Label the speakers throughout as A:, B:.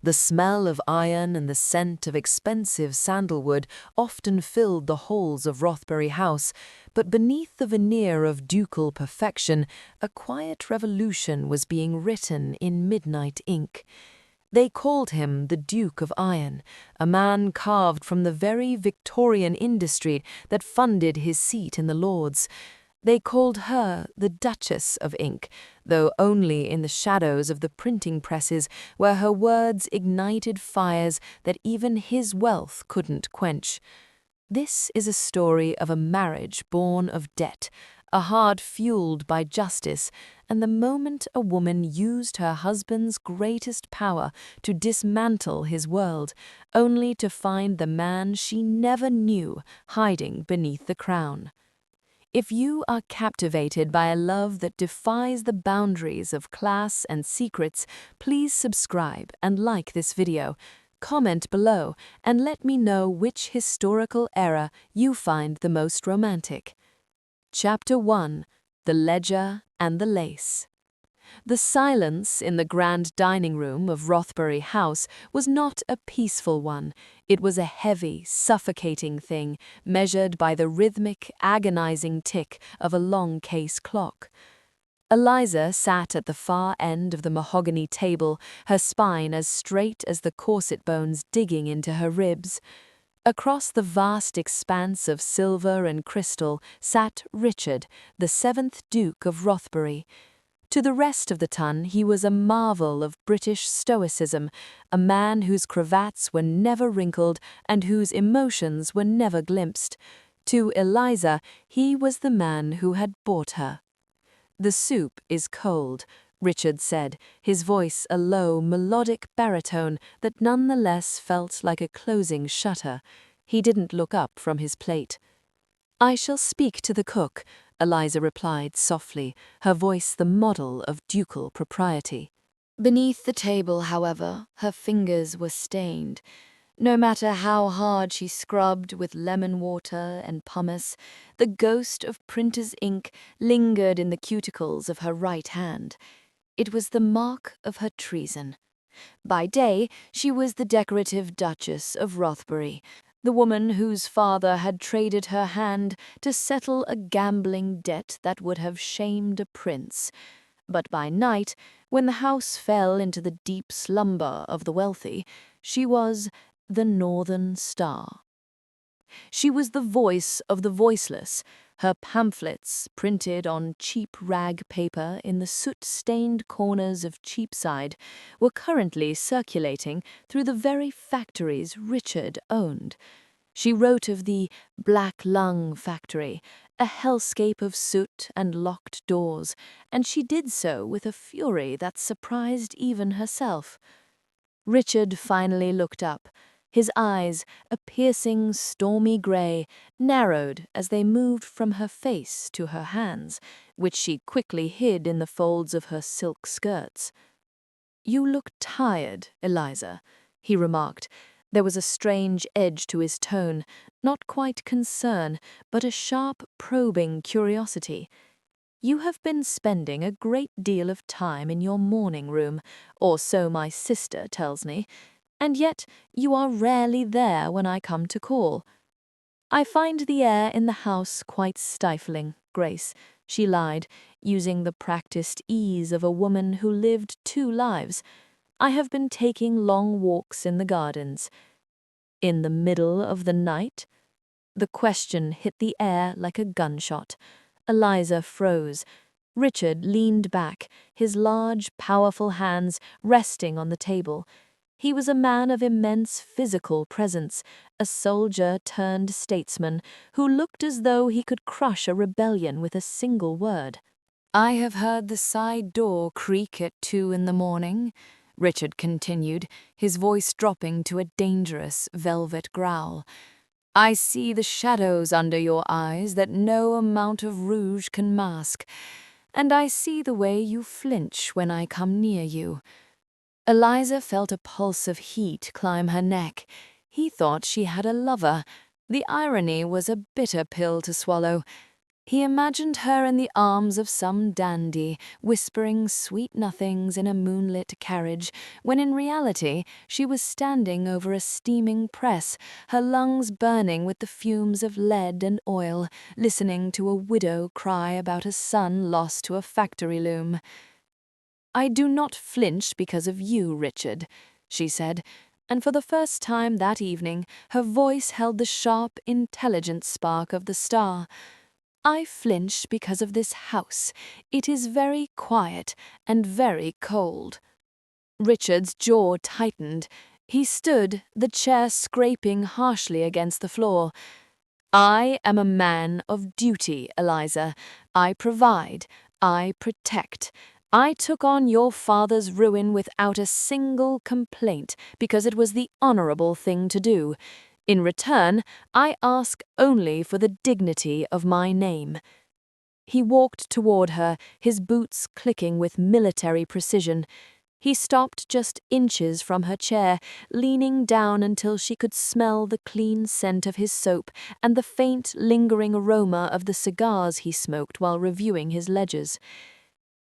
A: The smell of iron and the scent of expensive sandalwood often filled the halls of Rothbury House, but beneath the veneer of ducal perfection, a quiet revolution was being written in midnight ink. They called him the Duke of Iron, a man carved from the very Victorian industry that funded his seat in the Lords. They called her the Duchess of Ink, though only in the shadows of the printing presses where her words ignited fires that even his wealth couldn't quench. This is a story of a marriage born of debt, a heart fueled by justice, and the moment a woman used her husband's greatest power to dismantle his world, only to find the man she never knew hiding beneath the crown. If you are captivated by a love that defies the boundaries of class and secrets, please subscribe and like this video. Comment below and let me know which historical era you find the most romantic. Chapter 1: The Ledger and the Lace. The silence in the grand dining room of Rothbury House was not a peaceful one. It was a heavy, suffocating thing, measured by the rhythmic, agonizing tick of a long case clock. Eliza sat at the far end of the mahogany table, her spine as straight as the corset bones digging into her ribs. Across the vast expanse of silver and crystal sat Richard, the 7th Duke of Rothbury. To the rest of the ton, he was a marvel of British stoicism, a man whose cravats were never wrinkled and whose emotions were never glimpsed. To Eliza, he was the man who had bought her. "The soup is cold," Richard said, his voice a low, melodic baritone that nonetheless felt like a closing shutter. He didn't look up from his plate. "I shall speak to the cook," Eliza replied softly, her voice the model of ducal propriety. Beneath the table, however, her fingers were stained. No matter how hard she scrubbed with lemon water and pumice, the ghost of printer's ink lingered in the cuticles of her right hand. It was the mark of her treason. By day, she was the decorative Duchess of Rothbury, the woman whose father had traded her hand to settle a gambling debt that would have shamed a prince. But by night, when the house fell into the deep slumber of the wealthy, she was the Northern Star. She was the voice of the voiceless. Her pamphlets, printed on cheap rag paper in the soot-stained corners of Cheapside, were currently circulating through the very factories Richard owned. She wrote of the Black Lung factory, a hellscape of soot and locked doors, and she did so with a fury that surprised even herself. Richard finally looked up. His eyes, a piercing, stormy gray, narrowed as they moved from her face to her hands, which she quickly hid in the folds of her silk skirts. "You look tired, Eliza," he remarked. There was a strange edge to his tone, not quite concern, but a sharp, probing curiosity. "You have been spending a great deal of time in your morning room, or so my sister tells me, and yet you are rarely there when I come to call." "I find the air in the house quite stifling, Grace," she lied, using the practiced ease of a woman who lived 2 lives. "I have been taking long walks in the gardens." "In the middle of the night?" The question hit the air like a gunshot. Eliza froze. Richard leaned back, his large, powerful hands resting on the table. He was a man of immense physical presence, a soldier-turned-statesman who looked as though he could crush a rebellion with a single word. "I have heard the side door creak at 2 in the morning," Richard continued, his voice dropping to a dangerous velvet growl. "I see the shadows under your eyes that no amount of rouge can mask, and I see the way you flinch when I come near you." Eliza felt a pulse of heat climb her neck. He thought she had a lover. The irony was a bitter pill to swallow. He imagined her in the arms of some dandy, whispering sweet nothings in a moonlit carriage, when in reality she was standing over a steaming press, her lungs burning with the fumes of lead and oil, listening to a widow cry about a son lost to a factory loom. "I do not flinch because of you, Richard," she said, and for the first time that evening her voice held the sharp, intelligent spark of the star. "I flinch because of this house. It is very quiet and very cold." Richard's jaw tightened. He stood, the chair scraping harshly against the floor. "I am a man of duty, Eliza. I provide. I protect. I took on your father's ruin without a single complaint because it was the honorable thing to do. In return, I ask only for the dignity of my name." He walked toward her, his boots clicking with military precision. He stopped just inches from her chair, leaning down until she could smell the clean scent of his soap and the faint, lingering aroma of the cigars he smoked while reviewing his ledgers.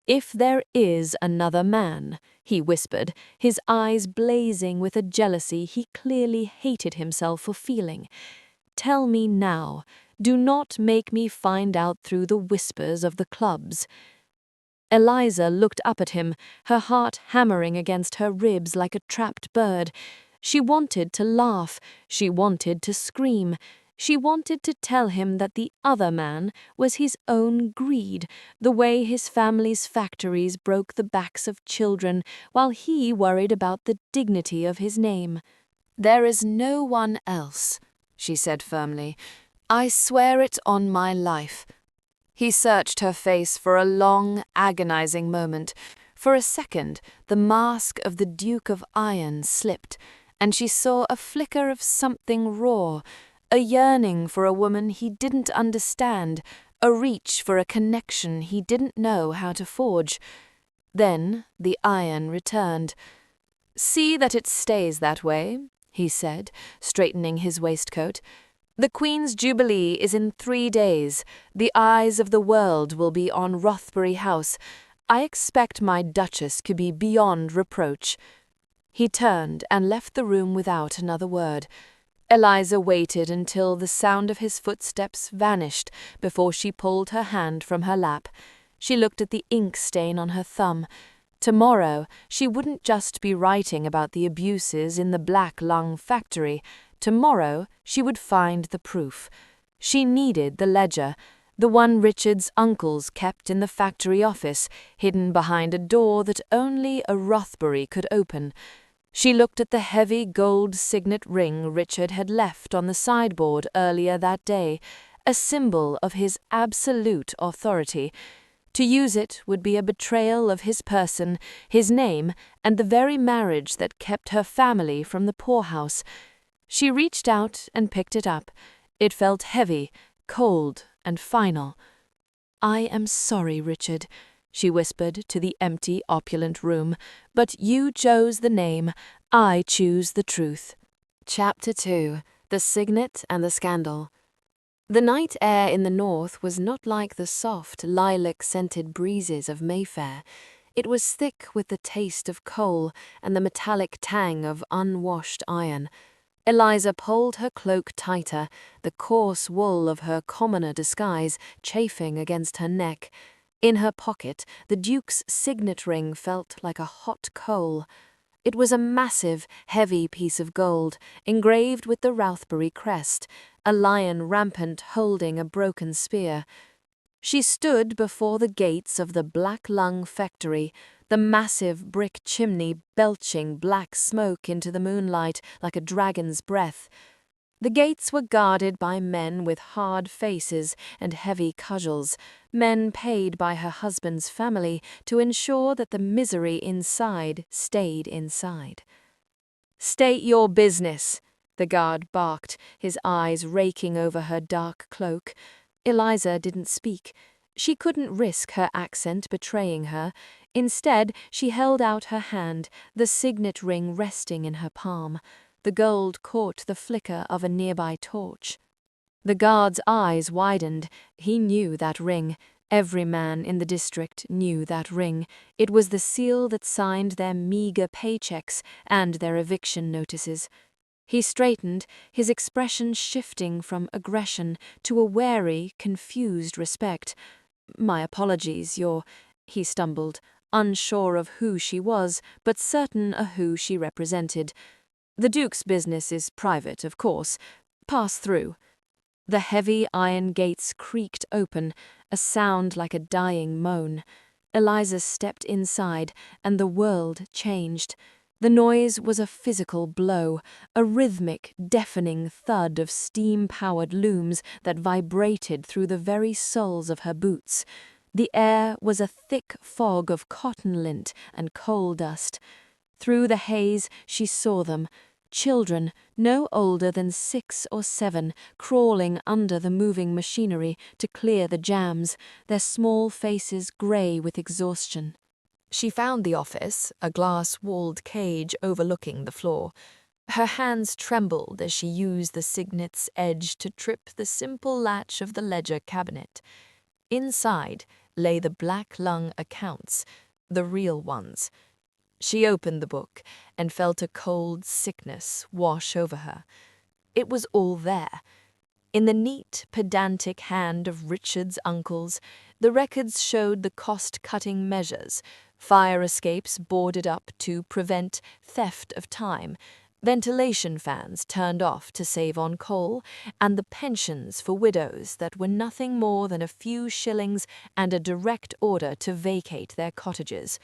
A: "If there is another man," he whispered, his eyes blazing with a jealousy he clearly hated himself for feeling, "tell me now. Do not make me find out through the whispers of the clubs." Eliza looked up at him, her heart hammering against her ribs like a trapped bird. She wanted to laugh. She wanted to scream. She wanted to tell him that the other man was his own greed, the way his family's factories broke the backs of children while he worried about the dignity of his name. "There is no one else," she said firmly. "I swear it on my life." He searched her face for a long, agonizing moment. For a second, the mask of the Duke of Iron slipped, and she saw a flicker of something raw, a yearning for a woman he didn't understand, a reach for a connection he didn't know how to forge. Then the iron returned. "See that it stays that way," he said, straightening his waistcoat. "The Queen's Jubilee is in 3 days. The eyes of the world will be on Rothbury House. I expect my Duchess to be beyond reproach." He turned and left the room without another word. Eliza waited until the sound of his footsteps vanished before she pulled her hand from her lap. She looked at the ink stain on her thumb. Tomorrow, she wouldn't just be writing about the abuses in the Black Lung factory. Tomorrow, she would find the proof. She needed the ledger, the one Richard's uncles kept in the factory office, hidden behind a door that only a Rothbury could open. She looked at the heavy gold signet ring Richard had left on the sideboard earlier that day, a symbol of his absolute authority. To use it would be a betrayal of his person, his name, and the very marriage that kept her family from the poorhouse. She reached out and picked it up. It felt heavy, cold, and final. "I am sorry, Richard," she whispered to the empty, opulent room, "but you chose the name. I choose the truth." Chapter 2. The Signet and the Scandal. The night air in the north was not like the soft, lilac-scented breezes of Mayfair. It was thick with the taste of coal and the metallic tang of unwashed iron. Eliza pulled her cloak tighter, the coarse wool of her commoner disguise chafing against her neck. In her pocket, the Duke's signet ring felt like a hot coal. It was a massive, heavy piece of gold, engraved with the Rothbury crest, a lion rampant holding a broken spear. She stood before the gates of the Black Lung factory, the massive brick chimney belching black smoke into the moonlight like a dragon's breath. The gates were guarded by men with hard faces and heavy cudgels, men paid by her husband's family to ensure that the misery inside stayed inside. "State your business," the guard barked, his eyes raking over her dark cloak. Eliza didn't speak. She couldn't risk her accent betraying her. Instead, she held out her hand, the signet ring resting in her palm. The gold caught the flicker of a nearby torch.
B: The guard's eyes widened. He knew that ring. Every man in the district knew that ring. It was the seal that signed their meager paychecks and their eviction notices. He straightened, his expression shifting from aggression to a wary, confused respect. "My apologies, he stumbled, unsure of who she was, but certain of who she represented. "The Duke's business is private, of course. Pass through." The heavy iron gates creaked open, a sound like a dying moan. Eliza stepped inside, and the world changed. The noise was a physical blow, a rhythmic, deafening thud of steam-powered looms that vibrated through the very soles of her boots. The air was a thick fog of cotton lint and coal dust. Through the haze she saw them, children no older than 6 or 7, crawling under the moving machinery to clear the jams, their small faces grey with exhaustion. She found the office, a glass-walled cage overlooking the floor. Her hands trembled as she used the signet's edge to trip the simple latch of the ledger cabinet. Inside lay the black lung accounts, the real ones. She opened the book and felt a cold sickness wash over her. It was all there. In the neat, pedantic hand of Richard's uncles, the records showed the cost-cutting measures, fire escapes boarded up to prevent theft of time, ventilation fans turned off to save on coal, and the pensions for widows that were nothing more than a few shillings and a direct order to vacate their cottages.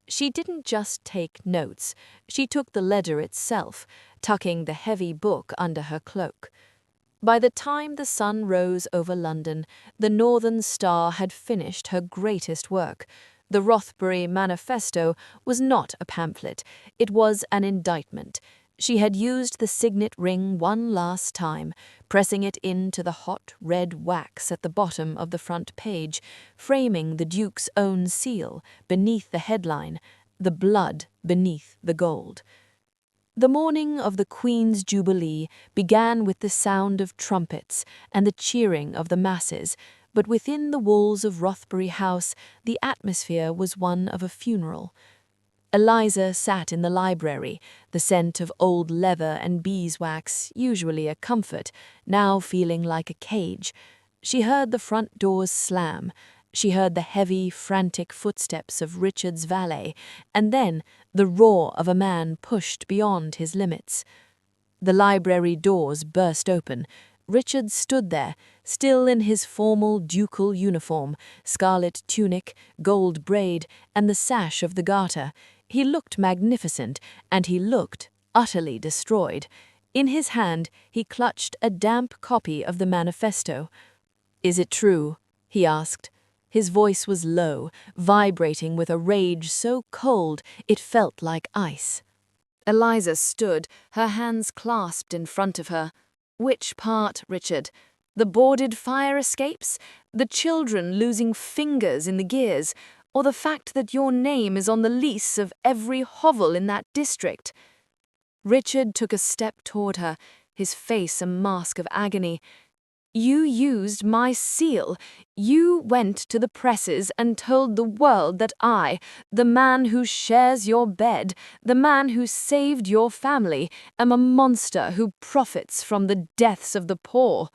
B: She didn't just take notes, she took the ledger itself, tucking the heavy book under her cloak. By the time the sun rose over London, the Northern Star had finished her greatest work. The Rothbury Manifesto was not a pamphlet, it was an indictment. She had used the signet ring one last time, pressing it into the hot red wax at the bottom of the front page, framing the Duke's own seal beneath the headline, "The blood beneath the gold." The morning of the Queen's Jubilee began with the sound of trumpets and the cheering of the masses, but within the walls of Rothbury House the atmosphere was one of a funeral. Eliza sat in the library, the scent of old leather and beeswax, usually a comfort, now feeling like a cage. She heard the front doors slam. She heard the heavy, frantic footsteps of Richard's valet, and then the roar of a man pushed beyond his limits. The library doors burst open. Richard stood there, still in his formal ducal uniform, scarlet tunic, gold braid, and the sash of the garter. He looked magnificent, and he looked utterly destroyed. In his hand he clutched a damp copy of the manifesto. "Is it true?" he asked. His voice was low, vibrating with a rage so cold it felt like ice. Eliza stood, her hands clasped in front of her. "Which part, Richard? The boarded fire escapes? The children losing fingers in the gears? Or the fact that your name is on the lease of every hovel in that district?" Richard took a step toward her, his face a mask of agony. "You used my seal. You went to the presses and told the world that I, the man who shares your bed, the man who saved your family, am a monster who profits from the deaths of the poor."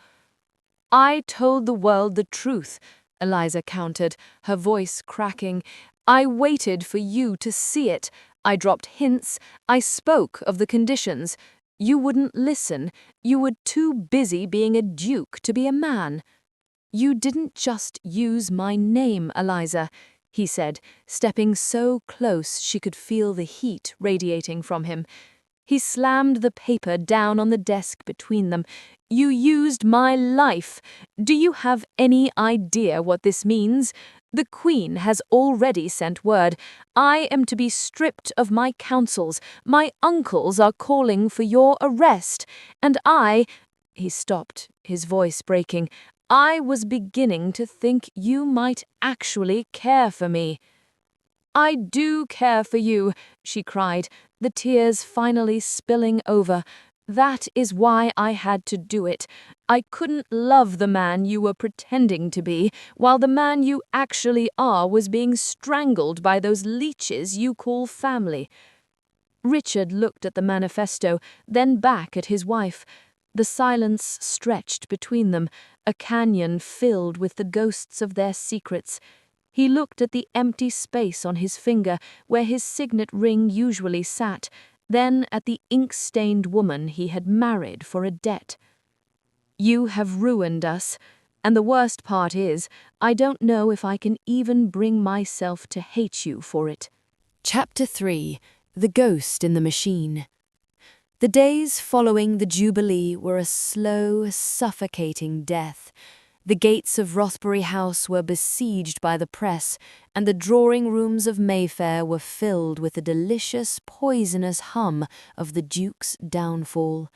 B: "I told the world the truth," Eliza countered, her voice cracking. "I waited for you to see it. I dropped hints. I spoke of the conditions. You wouldn't listen. You were too busy being a duke to be a man." "You didn't just use my name, Eliza," he said, stepping so close she could feel the heat radiating from him. He slammed the paper down on the desk between them. "You used my life. Do you have any idea what this means? The Queen has already sent word. I am to be stripped of my counsels. My uncles are calling for your arrest. And I—" He stopped, his voice breaking. "I was beginning to think you might actually care for me." "I do care for you," she cried, the tears finally spilling over. "That is why I had to do it. I couldn't love the man you were pretending to be, while the man you actually are was being strangled by those leeches you call family." Richard looked at the manifesto, then back at his wife. The silence stretched between them, a canyon filled with the ghosts of their secrets. He looked at the empty space on his finger where his signet ring usually sat, then at the ink-stained woman he had married for a debt. "You have ruined us, and the worst part is, I don't know if I can even bring myself to hate you for it."
A: Chapter 3. The Ghost in the Machine. The days following the Jubilee were a slow, suffocating death. The gates of Rothbury House were besieged by the press, and the drawing-rooms of Mayfair were filled with the delicious, poisonous hum of the Duke's downfall.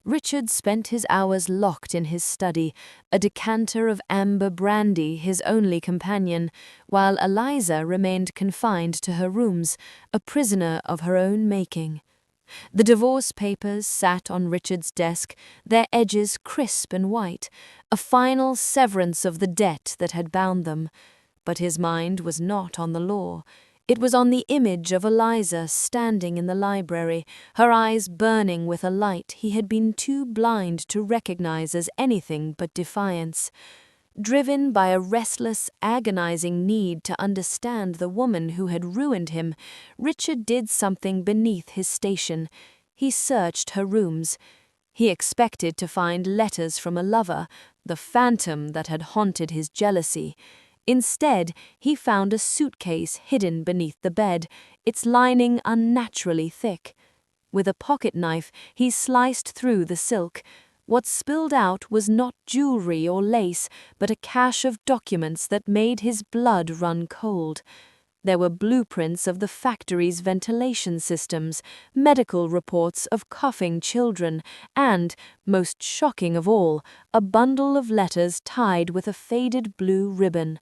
A: Richard spent his hours locked in his study, a decanter of amber brandy his only companion, while Eliza remained confined to her rooms, a prisoner of her own making. The divorce papers sat on Richard's desk, their edges crisp and white, a final severance of the debt that had bound them. But his mind was not on the law. It was on the image of Eliza standing in the library, her eyes burning with a light he had been too blind to recognize as anything but defiance. Driven by a restless, agonizing need to understand the woman who had ruined him, Richard did something beneath his station. He searched her rooms. He expected to find letters from a lover, the phantom that had haunted his jealousy. Instead, he found a suitcase hidden beneath the bed, its lining unnaturally thick. With a pocket knife, he sliced through the silk. What spilled out was not jewelry or lace, but a cache of documents that made his blood run cold. There were blueprints of the factory's ventilation systems, medical reports of coughing children, and, most shocking of all, a bundle of letters tied with a faded blue ribbon.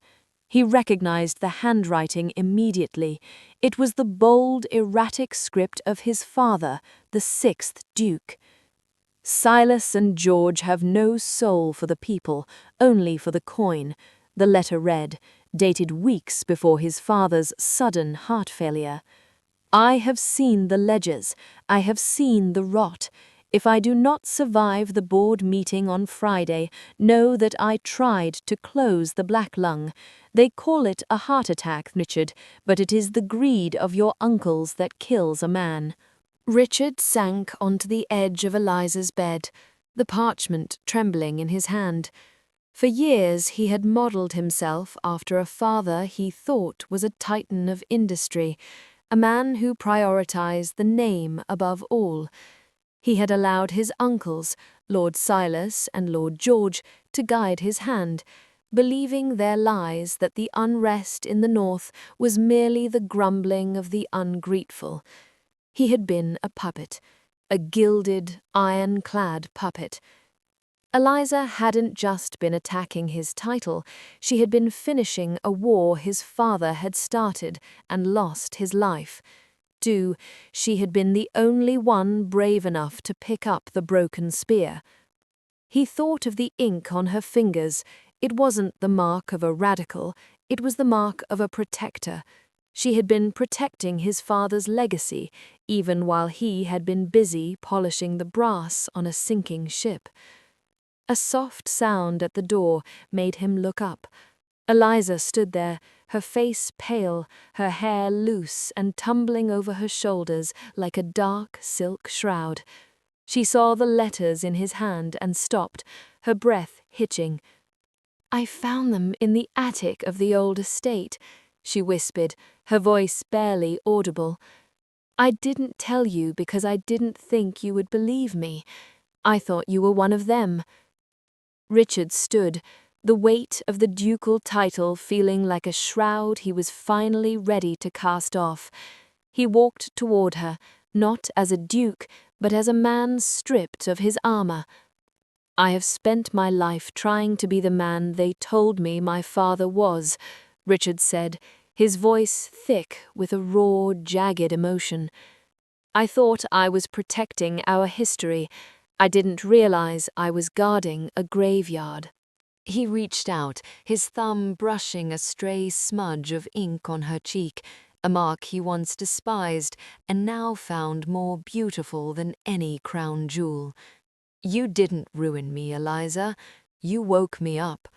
A: He recognized the handwriting immediately. It was the bold, erratic script of his father, the 6th Duke. "Silas and George have no soul for the people, only for the coin," the letter read, dated weeks before his father's sudden heart failure. "I have seen the ledgers, I have seen the rot. If I do not survive the board meeting on Friday, know that I tried to close the black lung. They call it a heart attack, Richard, but it is the greed of your uncles that kills a man." Richard sank onto the edge of Eliza's bed, the parchment trembling in his hand. For years he had modelled himself after a father he thought was a titan of industry, a man who prioritized the name above all. He had allowed his uncles, Lord Silas and Lord George, to guide his hand, believing their lies that the unrest in the north was merely the grumbling of the ungrateful. He had been a puppet, a gilded, iron-clad puppet. Eliza hadn't just been attacking his title, she had been finishing a war his father had started and lost his life. She had been the only one brave enough to pick up the broken spear. He thought of the ink on her fingers. It wasn't the mark of a radical, it was the mark of a protector. She had been protecting his father's legacy, even while he had been busy polishing the brass on a sinking ship. A soft sound at the door made him look up. Eliza stood there, her face pale, her hair loose and tumbling over her shoulders like a dark silk shroud. She saw the letters in his hand and stopped, her breath hitching. "I found them in the attic of the old estate," she whispered, her voice barely audible. "I didn't tell you because I didn't think you would believe me. I thought you were one of them." Richard stood, the weight of the ducal title feeling like a shroud he was finally ready to cast off. He walked toward her, not as a duke, but as a man stripped of his armor. "I have spent my life trying to be the man they told me my father was," Richard said, his voice thick with a raw, jagged emotion. "I thought I was protecting our history.
B: I didn't realize I was guarding a graveyard." He reached out, his thumb brushing a stray smudge of ink on her cheek, a mark he once despised and now found more beautiful than any crown jewel. "You didn't ruin me, Eliza. You woke me up."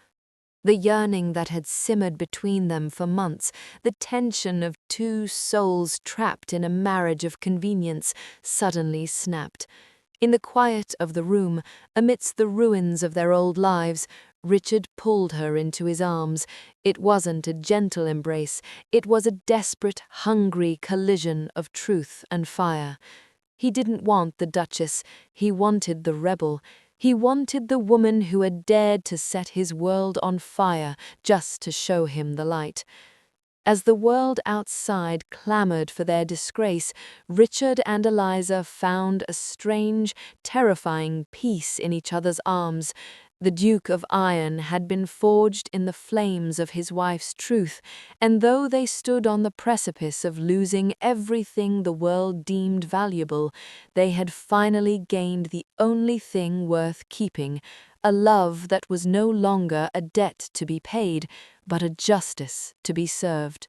B: The yearning that had simmered between them for months, the tension of two souls trapped in a marriage of convenience, suddenly snapped. In the quiet of the room, amidst the ruins of their old lives, Richard pulled her into his arms. It wasn't a gentle embrace, it was a desperate, hungry collision of truth and fire. He didn't want the Duchess, he wanted the rebel. He wanted the woman who had dared to set his world on fire just to show him the light. As the world outside clamored for their disgrace, Richard and Eliza found a strange, terrifying peace in each other's arms. The Duke of Iron had been forged in the flames of his wife's truth, and though they stood on the precipice of losing everything the world deemed valuable, they had finally gained the only thing worth keeping, a love that was no longer a debt to be paid, but a justice to be served.